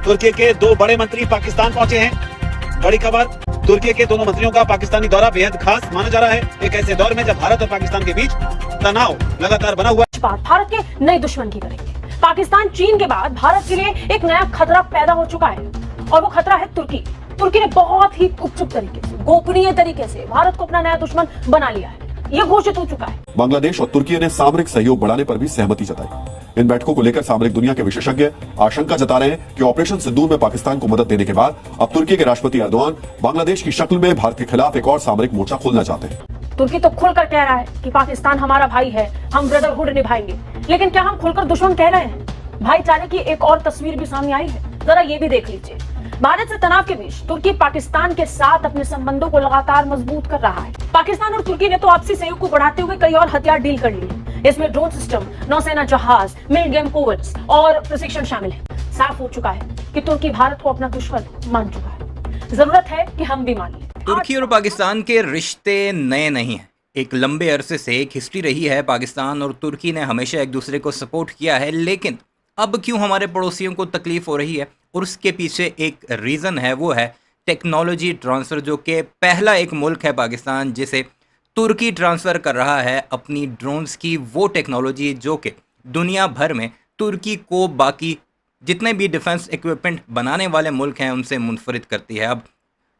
तुर्की के दो बड़े मंत्री पाकिस्तान पहुंचे हैं। बड़ी खबर, तुर्की के दोनों मंत्रियों का पाकिस्तानी दौरा बेहद खास माना जा रहा है, एक ऐसे दौर में जब भारत और पाकिस्तान के बीच तनाव लगातार बना हुआ है। बात भारत के नए दुश्मन की करेंगे। पाकिस्तान चीन के बाद भारत के लिए एक नया खतरा पैदा हो चुका है और वो खतरा है तुर्की। तुर्की ने बहुत ही गुपचुप तरीके से, गोपनीय तरीके से भारत को अपना नया दुश्मन बना लिया है, ये घोषित हो चुका है। बांग्लादेश और तुर्की ने सामरिक सहयोग बढ़ाने पर भी सहमति जताई। इन बैठकों को लेकर सामरिक दुनिया के विशेषज्ञ आशंका जता रहे हैं कि ऑपरेशन सिंदूर में पाकिस्तान को मदद देने के बाद अब तुर्की के राष्ट्रपति एर्दोआन बांग्लादेश की शक्ल में भारत के खिलाफ एक और सामरिक मोर्चा खोलना चाहते हैं। तुर्की तो खुलकर कह रहा है कि पाकिस्तान हमारा भाई है, हम ब्रदरहुड निभाएंगे, लेकिन क्या हम खुलकर दुश्मन कह रहे हैं? भाईचारे की एक और तस्वीर भी सामने आई है, जरा ये भी देख लीजिए। भारत से तनाव के बीच तुर्की पाकिस्तान के साथ अपने संबंधों को लगातार मजबूत कर रहा है। पाकिस्तान और तुर्की ने तो आपसी सहयोग को बढ़ाते हुए कई और हथियार डील कर लिए। इसमें ड्रोन सिस्टम, नौसेना जहाज, मीडियम कोवर्ट्स और प्रशिक्षण शामिल है। साफ हो चुका है कि तुर्की भारत को अपना दुश्मन मान चुका है। जरूरत है कि हम भी मान लें। तुर्की और पाकिस्तान के रिश्ते नए नहीं हैं। एक लंबे अरसे से एक हिस्ट्री रही है। पाकिस्तान और तुर्की ने हमेशा एक दूसरे को सपोर्ट किया है, लेकिन अब क्यों हमारे पड़ोसियों को तकलीफ हो रही है? और उसके पीछे एक रीज़न है, वो है टेक्नोलॉजी ट्रांसफ़र, जो कि पहला एक मुल्क है पाकिस्तान जिसे तुर्की ट्रांसफ़र कर रहा है अपनी ड्रोन्स की वो टेक्नोलॉजी जो कि दुनिया भर में तुर्की को बाकी जितने भी डिफेंस इक्विपमेंट बनाने वाले मुल्क हैं उनसे मुनफरिद करती है। अब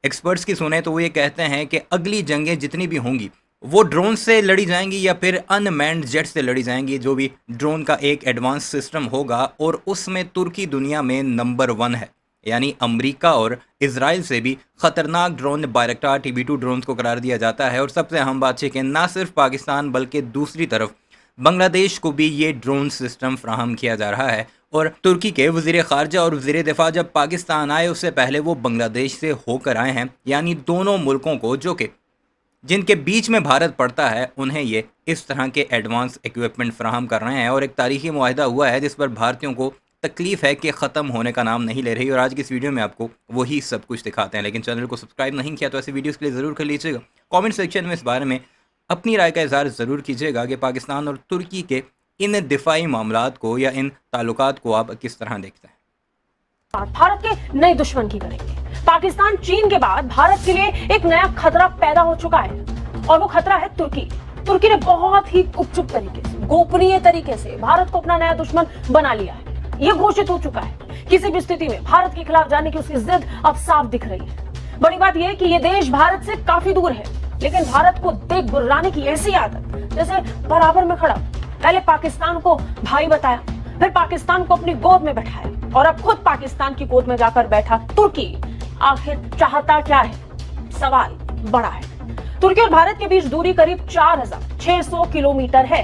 एक्सपर्ट्स की सुने तो वो ये कहते हैं कि अगली जंगें जितनी भी होंगी वो ड्रोन से लड़ी जाएंगी या फिर अनमैन्ड जेट से लड़ी जाएंगी, जो भी ड्रोन का एक एडवांस सिस्टम होगा, और उसमें तुर्की दुनिया में नंबर 1 है। यानी अमेरिका और इजराइल से भी ख़तरनाक ड्रोन बायरक्टार TB2 ड्रोन को करार दिया जाता है। और सबसे अहम बात है कि ना सिर्फ पाकिस्तान बल्कि दूसरी तरफ बांग्लादेश को भी ये ड्रोन सिस्टम फ्राहम किया जा रहा है। और तुर्की के वज़ीर ख़ारजा और वज़ीर दिफा जब पाकिस्तान आए उससे पहले वो बांग्लादेश से होकर आए हैं। यानी दोनों मुल्कों को जो कि जिनके बीच में भारत पड़ता है उन्हें ये इस तरह के एडवांस इक्विपमेंट फ्राहम कर रहे हैं। और एक तारीखी मुआहिदा हुआ है जिस पर भारतीयों को तकलीफ़ है कि ख़त्म होने का नाम नहीं ले रही। और आज की इस वीडियो में आपको वही सब कुछ दिखाते हैं। लेकिन चैनल को सब्सक्राइब नहीं किया तो ऐसे वीडियोज़ के लिए ज़रूर कर लीजिएगा। कमेंट सेक्शन में इस बारे में अपनी राय का इज़हार ज़रूर कीजिएगा कि पाकिस्तान और तुर्की के इन दिफाई मामलात को या इन ताल्लुकात को आप किस तरह देखते हैं। भारत के नए दुश्मन की करेंगे। पाकिस्तान चीन के बाद भारत के लिए एक नया खतरा पैदा हो चुका है और वो खतरा है तुर्की। तुर्की ने बहुत ही गुपचुप तरीके से, गोपनीय तरीके से भारत को अपना नया दुश्मन बना लिया है, ये घोषित हो चुका है। किसी भी स्थिति में भारत के खिलाफ जाने की उसकी जिद अब साफ दिख रही है। बड़ी बात यह है कि ये देश भारत से काफी दूर है, लेकिन भारत को देख गुर्राने की ऐसी आदत जैसे बराबर में खड़ा। पहले पाकिस्तान को भाई बताया, फिर पाकिस्तान को अपनी गोद में बैठाया और अब खुद पाकिस्तान की गोद में जाकर बैठा तुर्की। आखिर चाहता क्या है? सवाल बड़ा है। तुर्की और भारत के बीच दूरी करीब 4600 किलोमीटर है।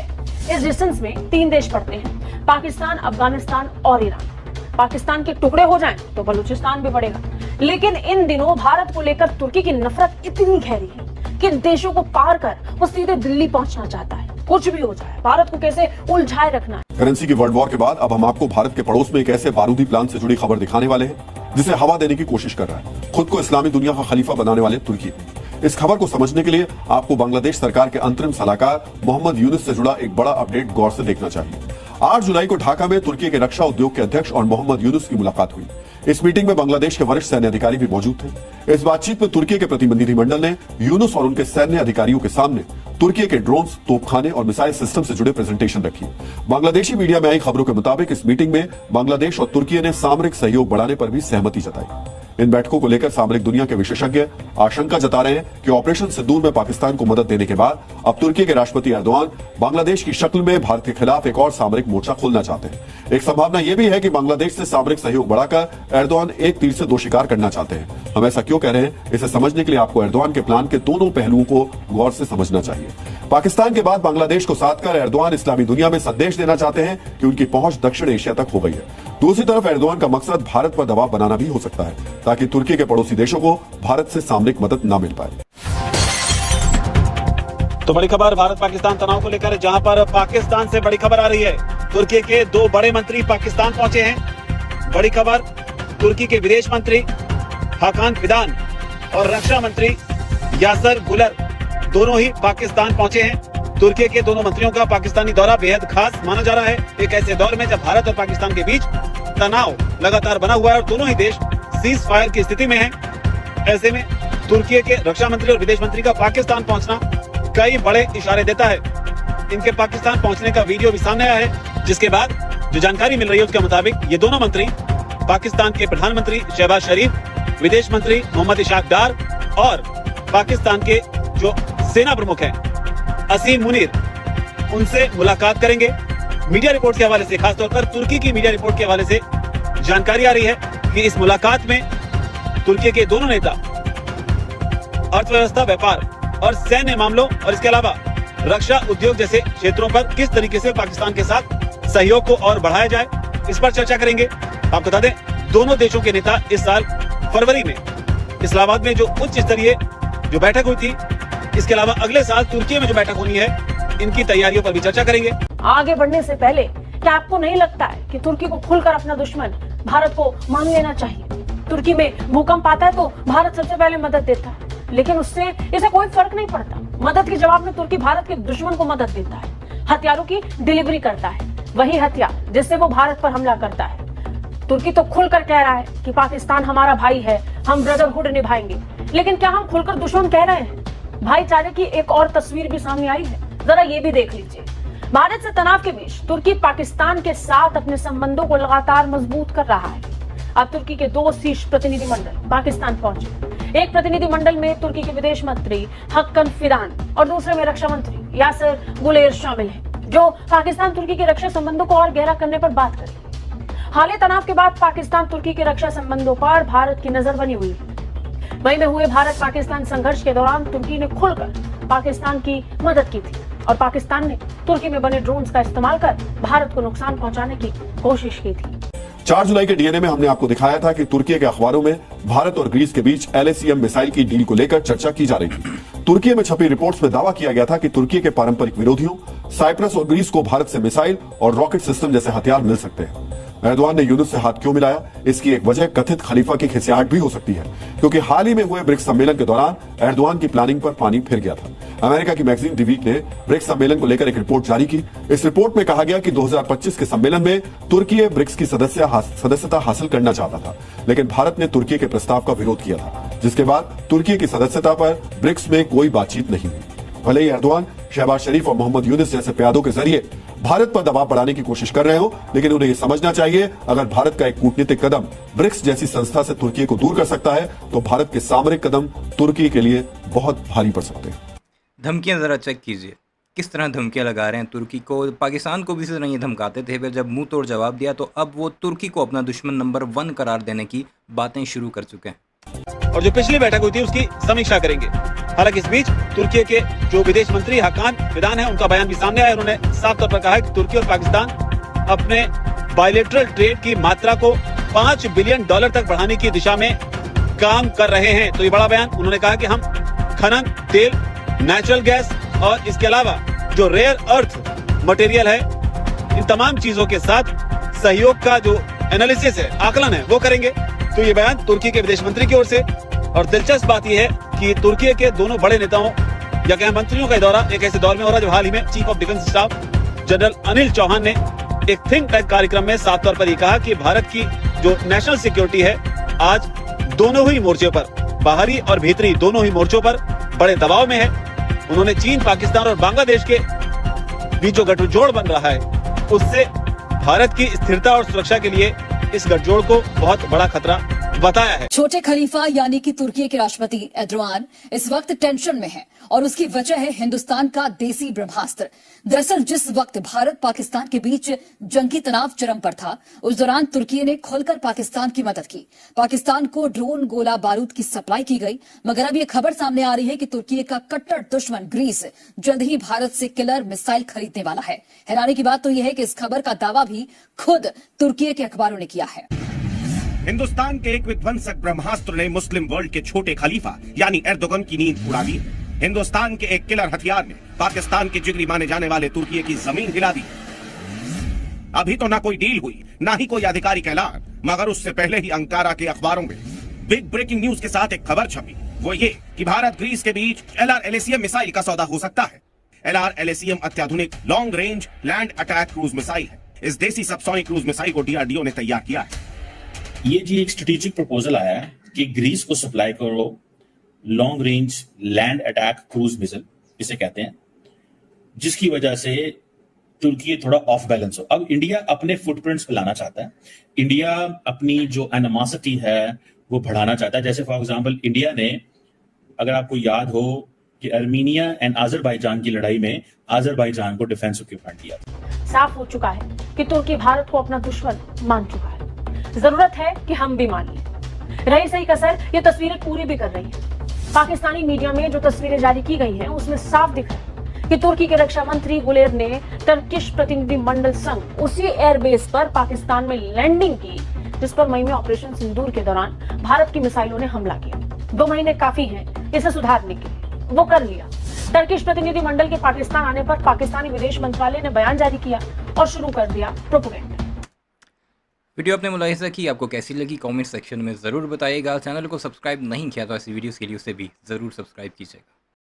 इस डिस्टेंस में 3 देश पड़ते हैं, पाकिस्तान, अफगानिस्तान और ईरान। पाकिस्तान के टुकड़े हो जाएं तो बलूचिस्तान भी पड़ेगा। लेकिन इन दिनों भारत को लेकर तुर्की की नफरत इतनी गहरी है कि इन देशों को पार कर वो सीधे दिल्ली पहुंचना चाहता है। कुछ भी हो जाए, भारत को कैसे उलझाए रखना है। करेंसी की वर्ल्ड वॉर के बाद अब हम आपको भारत के पड़ोस में एक ऐसे बारूदी प्लान से जुड़ी खबर दिखाने वाले हैं जिसे हवा देने की कोशिश कर रहा है खुद को इस्लामी दुनिया का खलीफा बनाने वाले तुर्की। इस खबर को समझने के लिए आपको बांग्लादेश सरकार के अंतरिम सलाहकार मोहम्मद यूनुस से जुड़ा एक बड़ा अपडेट गौर से देखना चाहिए। 8 जुलाई को ढाका में तुर्की के रक्षा उद्योग के अध्यक्ष और मोहम्मद यूनुस की मुलाकात हुई। इस मीटिंग में बांग्लादेश के वरिष्ठ सैन्य अधिकारी भी मौजूद थे। इस बातचीत में तुर्की के प्रतिनिधिमंडल ने यूनुस और उनके सैन्य अधिकारियों के सामने तुर्की के ड्रोन्स, तोपखाने और मिसाइल सिस्टम से जुड़े प्रेजेंटेशन रखी। बांग्लादेशी मीडिया में आई खबरों के मुताबिक इस मीटिंग में बांग्लादेश और तुर्की ने सामरिक सहयोग बढ़ाने पर भी सहमति जताई। इन बैठकों को लेकर सामरिक दुनिया के विशेषज्ञ आशंका जता रहे हैं कि ऑपरेशन सिंदूर में पाकिस्तान को मदद देने के बाद अब तुर्की के राष्ट्रपति एर्दोआन बांग्लादेश की शक्ल में भारत के खिलाफ एक और सामरिक मोर्चा खोलना चाहते हैं। एक संभावना यह भी है कि बांग्लादेश से सामरिक सहयोग बढ़ाकर एर्दोआन एक तीर से 2 शिकार करना चाहते हैं। हम ऐसा क्यों कह रहे हैं, इसे समझने के लिए आपको एर्दोआन के प्लान के दोनों पहलुओं को गौर से समझना चाहिए। पाकिस्तान के बाद बांग्लादेश को साथ कर एर्दोआन इस्लामी दुनिया में संदेश देना चाहते हैं कि उनकी पहुंच दक्षिण एशिया तक हो गई है। दूसरी तरफ एर्दोआन का मकसद भारत पर दबाव बनाना भी हो सकता है ताकि तुर्की के पड़ोसी देशों को भारत से सामरिक मदद न मिल पाए। तो बड़ी खबर भारत पाकिस्तान तनाव को लेकर, जहां पर पाकिस्तान से बड़ी खबर आ रही है। तुर्की के 2 बड़े मंत्री पाकिस्तान पहुंचे हैं। बड़ी खबर, तुर्की के विदेश मंत्री हाकान फिदान और रक्षा मंत्री यासर गुलर दोनों ही पाकिस्तान पहुंचे हैं। तुर्की के दोनों मंत्रियों का पाकिस्तानी दौरा बेहद खास माना जा रहा है, एक ऐसे दौर में जब भारत और पाकिस्तान के बीच तनाव लगातार बना हुआ है और दोनों ही देश सीज फायर की स्थिति में हैं। ऐसे में तुर्की के रक्षा मंत्री और विदेश मंत्री का पाकिस्तान पहुंचना कई बड़े इशारे देता है। इनके पाकिस्तान पहुंचने का वीडियो भी सामने आया है, जिसके बाद जो जानकारी मिल रही है उसके मुताबिक ये दोनों मंत्री पाकिस्तान के प्रधानमंत्री शहबाज शरीफ, विदेश मंत्री मोहम्मद इशाक डार और पाकिस्तान के जो सेना प्रमुख हैं असीम मुनीर, उनसे मुलाकात करेंगे। मीडिया रिपोर्ट के हवाले से, खासतौर पर तुर्की की मीडिया रिपोर्ट के हवाले से जानकारी आ रही है कि इस मुलाकात में तुर्की के दोनों नेता अर्थव्यवस्था, व्यापार और सैन्य मामलों और इसके अलावा रक्षा उद्योग जैसे क्षेत्रों पर किस तरीके से पाकिस्तान के साथ सहयोग को और बढ़ाया जाए, इस पर चर्चा करेंगे। आपको बता दें, दोनों देशों के नेता इस साल फरवरी में इस्लामाबाद में जो उच्च स्तरीय जो बैठक हुई थी, इसके अलावा अगले साल तुर्की में जो बैठक होनी है, इनकी तैयारियों पर भी चर्चा करेंगे। आगे बढ़ने से पहले क्या आपको नहीं लगता है कि तुर्की को खुलकर अपना दुश्मन भारत को मान लेना चाहिए? तुर्की में भूकंप आता है तो भारत सबसे पहले मदद देता है, लेकिन उससे इसे कोई फर्क नहीं पड़ता। मदद के जवाब में तुर्की भारत के दुश्मन को मदद देता है, हथियारों की डिलीवरी करता है, वही हथियार जिससे वो भारत पर हमला करता है। तुर्की तो खुलकर कह रहा है कि पाकिस्तान हमारा भाई है, हम ब्रदरहुड निभाएंगे, लेकिन क्या हम खुलकर दुश्मन कह रहे हैं? भाईचारे की एक और तस्वीर भी सामने आई है, जरा ये भी देख लीजिए। भारत से तनाव के बीच तुर्की पाकिस्तान के साथ अपने संबंधों को लगातार मजबूत कर रहा है। अब तुर्की के 2 शीर्ष प्रतिनिधिमंडल पाकिस्तान पहुंचे। एक प्रतिनिधिमंडल में तुर्की के विदेश मंत्री हक्कन फिदान और दूसरे में रक्षा मंत्री यासिर गुलेर शामिल हैं, जो पाकिस्तान तुर्की के रक्षा संबंधों को और गहरा करने पर बात करेंगे। हालिया तनाव के बाद पाकिस्तान तुर्की के रक्षा संबंधों पर भारत की नजर बनी हुई है। मई में हुए भारत पाकिस्तान संघर्ष के दौरान तुर्की ने खुलकर पाकिस्तान की मदद की थी और पाकिस्तान ने तुर्की में बने ड्रोन्स का इस्तेमाल कर भारत को नुकसान पहुंचाने की कोशिश की थी। 4 जुलाई के डीएनए में हमने आपको दिखाया था कि तुर्की के अखबारों में भारत और ग्रीस के बीच LACM मिसाइल की डील को लेकर चर्चा की जा रही थी। तुर्की में छपी रिपोर्ट्स में दावा किया गया था कि तुर्की के पारंपरिक विरोधियों साइप्रस और ग्रीस को भारत से मिसाइल और रॉकेट सिस्टम जैसे हथियार मिल सकते हैं। एर्दोआन ने यूनुस से हाथ क्यों मिलाया, इसकी एक वजह कथित खलीफा की खिसियाहट भी हो सकती है, क्योंकि हाल ही में हुए ब्रिक्स सम्मेलन के दौरान एर्दोआन की प्लानिंग पर पानी फिर गया था। अमेरिका की मैगजीन दी वीक ने ब्रिक्स सम्मेलन को लेकर एक रिपोर्ट जारी की। इस रिपोर्ट में कहा गया कि 2025 के सम्मेलन में तुर्की ब्रिक्स की सदस्यता हासिल करना चाहता था, लेकिन भारत ने तुर्की के प्रस्ताव का विरोध किया था, जिसके बाद तुर्की की सदस्यता पर ब्रिक्स में कोई बातचीत नहीं हुई। भले ही एर्दोआन शहबाज शरीफ और मोहम्मद यूनुस जैसे प्यादों के जरिए भारत पर दबाव बढ़ाने की कोशिश कर रहे हो, लेकिन उन्हें यह समझना चाहिए, अगर भारत का एक कूटनीतिक कदम ब्रिक्स जैसी संस्था से तुर्की को दूर कर सकता है, तो भारत के सामरिक कदम तुर्की के लिए बहुत भारी पड़ सकते हैं। धमकियां ज़रा चेक कीजिए, किस तरह धमकियां लगा रहे हैं तुर्की को। पाकिस्तान को भी इसी तरह ये धमकाते थे, फिर जब मुंह तोड़ जवाब दिया तो अब वो तुर्की को अपना दुश्मन नंबर 1 करार देने की बातें शुरू कर चुके हैं। और जो पिछली बैठक हुई थी उसकी समीक्षा करेंगे। हालांकि इस बीच तुर्की के जो विदेश मंत्री हकान फिदान है, उनका बयान भी सामने आया। उन्होंने साफ तौर पर कहा है कि तुर्की और पाकिस्तान अपने बायलैटरल ट्रेड की मात्रा को $5 बिलियन तक बढ़ाने की दिशा में काम कर रहे हैं। तो ये बड़ा बयान। उन्होंने कहा कि हम खनन, तेल, नेचुरल गैस और इसके अलावा जो रेयर अर्थ मटेरियल है, इन तमाम चीजों के साथ सहयोग का जो एनालिसिस है, आकलन है, वो करेंगे। तो ये बयान तुर्की के विदेश मंत्री की ओर से। और दिलचस्प बात यह है कि तुर्की के दोनों बड़े नेताओं या कहें मंत्रियों का दौरा एक ऐसे दौर में हो रहा है जब हाल ही में chief of defence staff general Anil Chauhan ने एक थिंक टैंक कार्यक्रम में साफ तौर पर यह कहा कि भारत की जो नेशनल सिक्योरिटी है आज दोनों ही मोर्चों पर, बाहरी और भीतरी दोनों ही मोर्चों पर बड़े दबाव में है। उन्होंने चीन, पाकिस्तान और बांग्लादेश के बीच जो गठजोड़ बन रहा है, उससे भारत की स्थिरता और सुरक्षा के लिए इस गठजोड़ को बहुत बड़ा खतरा बताया है। छोटे खलीफा यानी कि तुर्की के राष्ट्रपति एर्दोआन इस वक्त टेंशन में है और उसकी वजह है हिंदुस्तान का देसी ब्रह्मास्त्र। दरअसल जिस वक्त भारत पाकिस्तान के बीच जंगी तनाव चरम पर था, उस दौरान तुर्की ने खुलकर पाकिस्तान की मदद की। पाकिस्तान को ड्रोन, गोला बारूद की सप्लाई की गई, मगर अब ये खबर सामने आ रही है कि तुर्की का कट्टर दुश्मन ग्रीस जल्द ही भारत से किलर मिसाइल खरीदने वाला है। हैरानी की बात तो यह है कि इस खबर का दावा भी खुद तुर्की के अखबारों ने किया है। हिंदुस्तान के एक विध्वंसक ब्रह्मास्त्र ने मुस्लिम वर्ल्ड के छोटे खलीफा यानी एर्दोगन की नींद उड़ा दी। हिंदुस्तान के एक किलर हथियार ने पाकिस्तान के जिगरी माने जाने वाले तुर्की की जमीन हिला दी। अभी तो ना कोई डील हुई, ना ही कोई आधिकारिक ऐलान, मगर उससे पहले ही अंकारा के अखबारों में बिग ब्रेकिंग न्यूज के साथ एक खबर छपी। वो ये कि भारत ग्रीस के बीच LR-LACM मिसाइल का सौदा हो सकता है। LR-LACM अत्याधुनिक long range land attack cruise missile है। इस देसी सबसोनिक क्रूज मिसाइल को डीआरडीओ ने तैयार किया है। ये जी एक स्ट्रेटेजिक प्रपोजल आया है कि ग्रीस को सप्लाई करो long range land attack cruise missile, इसे कहते हैं, जिसकी वजह से तुर्की थोड़ा ऑफ बैलेंस हो। अब इंडिया अपने फुटप्रिंट्स पे लाना चाहता है, इंडिया अपनी जो एनिमोसिटी है वो बढ़ाना चाहता है। जैसे फॉर एग्जांपल इंडिया ने, अगर आपको याद हो कि अर्मीनिया एंड अजरबैजान की लड़ाई में अजरबैजान को डिफेंस इक्विपमेंट दिया था। साफ हो चुका है कि तुर्की भारत को अपना दुश्मन मान चुका है। जरूरत है कि हम भी मान लें। रही सही कसर ये तस्वीरें पूरी भी कर रही है। पाकिस्तानी मीडिया में जो तस्वीरें जारी की गई हैं उसमें साफ दिख रहा है कि तुर्की के रक्षा मंत्री गुलेर ने टर्किश प्रतिनिधि मंडल संग उसी एयरबेस पर पाकिस्तान में लैंडिंग की जिस पर मई में ऑपरेशन सिंदूर के दौरान भारत की मिसाइलों ने हमला किया। 2 महीने काफी हैं इसे सुधारने के लिए, वो कर लिया। टर्किश प्रतिनिधि मंडल के पाकिस्तान आने पर पाकिस्तानी विदेश मंत्रालय ने बयान जारी किया और शुरू कर दिया प्रोपेगेंडा। वीडियो आपने मुलाहिजा की, आपको कैसी लगी कमेंट सेक्शन में ज़रूर बताइएगा। चैनल को सब्सक्राइब नहीं किया तो ऐसी वीडियोस के लिए उसे भी ज़रूर सब्सक्राइब कीजिएगा।